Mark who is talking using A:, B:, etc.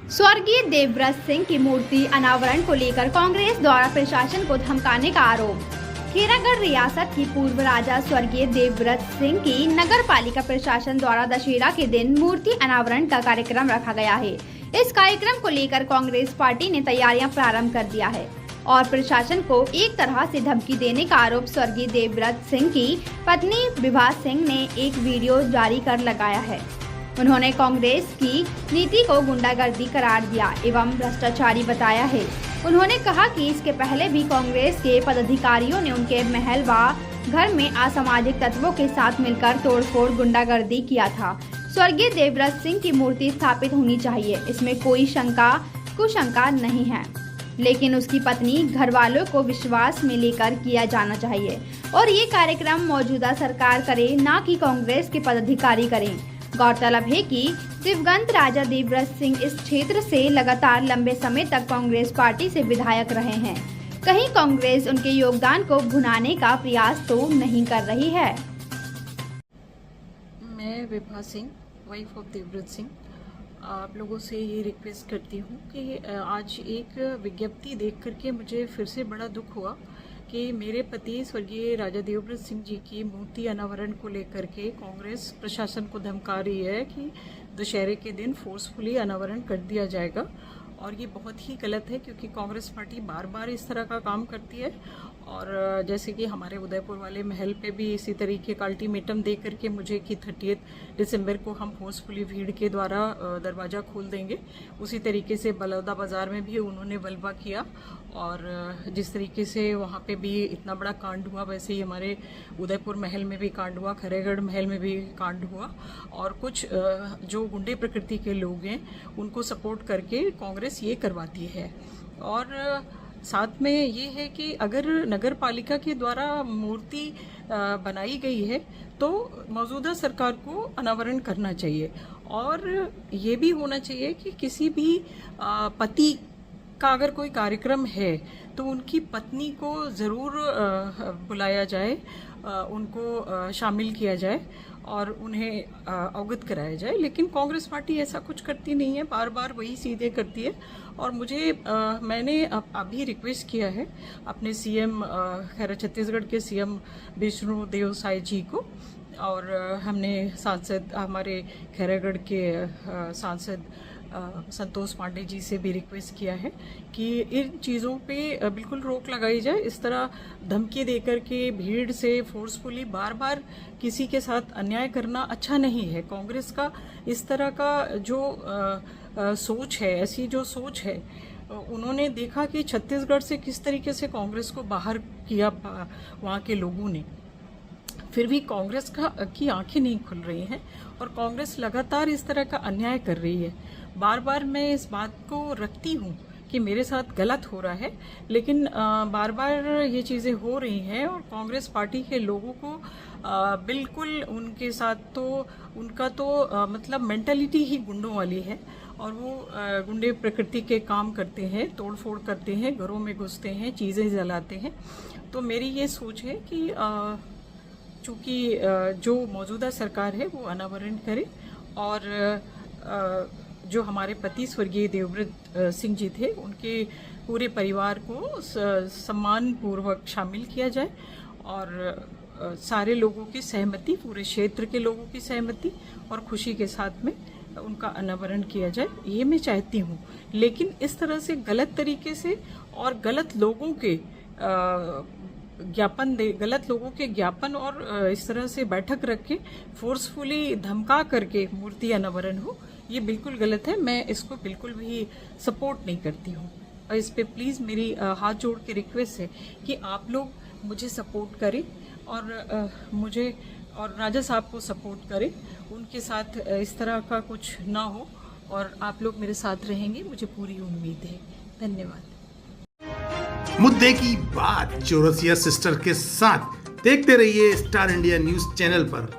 A: स्वर्गीय देवव्रत सिंह की मूर्ति अनावरण को लेकर कांग्रेस द्वारा प्रशासन को धमकाने का आरोप। खेरागढ़ रियासत की पूर्व राजा स्वर्गीय देवव्रत सिंह की नगर पालिका प्रशासन द्वारा दशहरा के दिन मूर्ति अनावरण का कार्यक्रम रखा गया है। इस कार्यक्रम को लेकर कांग्रेस पार्टी ने तैयारियां प्रारंभ कर दिया है और प्रशासन को एक तरह से धमकी देने का आरोप स्वर्गीय देवव्रत सिंह की पत्नी विभा सिंह ने एक वीडियो जारी कर लगाया है। उन्होंने कांग्रेस की नीति को गुंडागर्दी करार दिया एवं भ्रष्टाचारी बताया है। उन्होंने कहा कि इसके पहले भी कांग्रेस के पदाधिकारियों ने उनके महल व घर में असामाजिक तत्वों के साथ मिलकर तोड़फोड़ गुंडागर्दी किया था। स्वर्गीय देवव्रत सिंह की मूर्ति स्थापित होनी चाहिए, इसमें कोई कुशंका नहीं है, लेकिन उसकी पत्नी घर वालों को विश्वास में लेकर किया जाना चाहिए और ये कार्यक्रम मौजूदा सरकार करे, न कि कांग्रेस के पदाधिकारी करें। गौरतलब है कि दिवंगत राजा देवव्रत सिंह इस क्षेत्र से लगातार लंबे समय तक कांग्रेस पार्टी से विधायक रहे हैं। कहीं कांग्रेस उनके योगदान को भुनाने का प्रयास तो नहीं कर रही है।
B: मैं विभा सिंह, वाइफ ऑफ देवव्रत सिंह, आप लोगों से ये रिक्वेस्ट करती हूँ कि आज एक विज्ञप्ति देख करके मुझे फिर से बड़ा दुख हुआ कि मेरे पति स्वर्गीय राजा देवव्रत सिंह जी की मूर्ति अनावरण को लेकर के कांग्रेस प्रशासन को धमका रही है कि दशहरे के दिन फोर्सफुली अनावरण कर दिया जाएगा। और ये बहुत ही गलत है, क्योंकि कांग्रेस पार्टी बार बार इस तरह का काम करती है। और जैसे कि हमारे उदयपुर वाले महल पे भी इसी तरीके का अल्टीमेटम दे करके मुझे कि 30 दिसंबर को हम फोर्सफुली भीड़ के द्वारा दरवाज़ा खोल देंगे, उसी तरीके से बलौदा बाज़ार में भी उन्होंने वल्बा किया। और जिस तरीके से वहाँ पे भी इतना बड़ा कांड हुआ, वैसे ही हमारे उदयपुर महल में भी कांड हुआ, खैरागढ़ महल में भी कांड हुआ। और कुछ जो गुंडे प्रकृति के लोग हैं उनको सपोर्ट करके कांग्रेस ये करवाती है। और साथ में ये है कि अगर नगर पालिका के द्वारा मूर्ति बनाई गई है तो मौजूदा सरकार को अनावरण करना चाहिए। और ये भी होना चाहिए कि किसी भी पति का अगर कोई कार्यक्रम है तो उनकी पत्नी को ज़रूर बुलाया जाए, उनको शामिल किया जाए और उन्हें अवगत कराया जाए। लेकिन कांग्रेस पार्टी ऐसा कुछ करती नहीं है, बार बार वही सीधे करती है। और मैंने अभी रिक्वेस्ट किया है अपने सीएम खैर छत्तीसगढ़ के सीएम विष्णु देव साय जी को, और हमने सांसद हमारे खैरागढ़ के सांसद संतोष पांडे जी से भी रिक्वेस्ट किया है कि इन चीज़ों पे बिल्कुल रोक लगाई जाए। इस तरह धमकी देकर के भीड़ से फोर्सफुली बार बार किसी के साथ अन्याय करना अच्छा नहीं है। कांग्रेस का इस तरह का जो सोच है, ऐसी जो सोच है, उन्होंने देखा कि छत्तीसगढ़ से किस तरीके से कांग्रेस को बाहर किया वहाँ के लोगों ने, फिर भी कांग्रेस की आंखें नहीं खुल रही हैं और कांग्रेस लगातार इस तरह का अन्याय कर रही है। बार बार मैं इस बात को रखती हूँ कि मेरे साथ गलत हो रहा है, लेकिन बार बार ये चीज़ें हो रही हैं और कांग्रेस पार्टी के लोगों को बिल्कुल उनके साथ तो उनका तो मतलब मेंटालिटी ही गुंडों वाली है और वो गुंडे प्रकृति के काम करते हैं, तोड़फोड़ करते हैं, घरों में घुसते हैं, चीज़ें जलाते हैं। तो मेरी ये सोच है कि चूँकि जो मौजूदा सरकार है वो अनावरण करे और जो हमारे पति स्वर्गीय देवव्रत सिंह जी थे उनके पूरे परिवार को सम्मान पूर्वक शामिल किया जाए और सारे लोगों की सहमति, पूरे क्षेत्र के लोगों की सहमति और खुशी के साथ में उनका अनावरण किया जाए, ये मैं चाहती हूँ। लेकिन इस तरह से गलत तरीके से और गलत लोगों के गलत लोगों के ज्ञापन और इस तरह से बैठक रख के फोर्सफुली धमका करके मूर्ति अनावरण हो, ये बिल्कुल गलत है। मैं इसको बिल्कुल भी सपोर्ट नहीं करती हूँ और इस पे प्लीज़ मेरी हाथ जोड़ के रिक्वेस्ट है कि आप लोग मुझे सपोर्ट करें और मुझे और राजा साहब को सपोर्ट करें, उनके साथ इस तरह का कुछ ना हो और आप लोग मेरे साथ रहेंगे, मुझे पूरी उम्मीद है। धन्यवाद।
C: मुद्दे की बात चौरसिया सिस्टर के साथ देखते रहिए स्टार इंडिया न्यूज चैनल पर।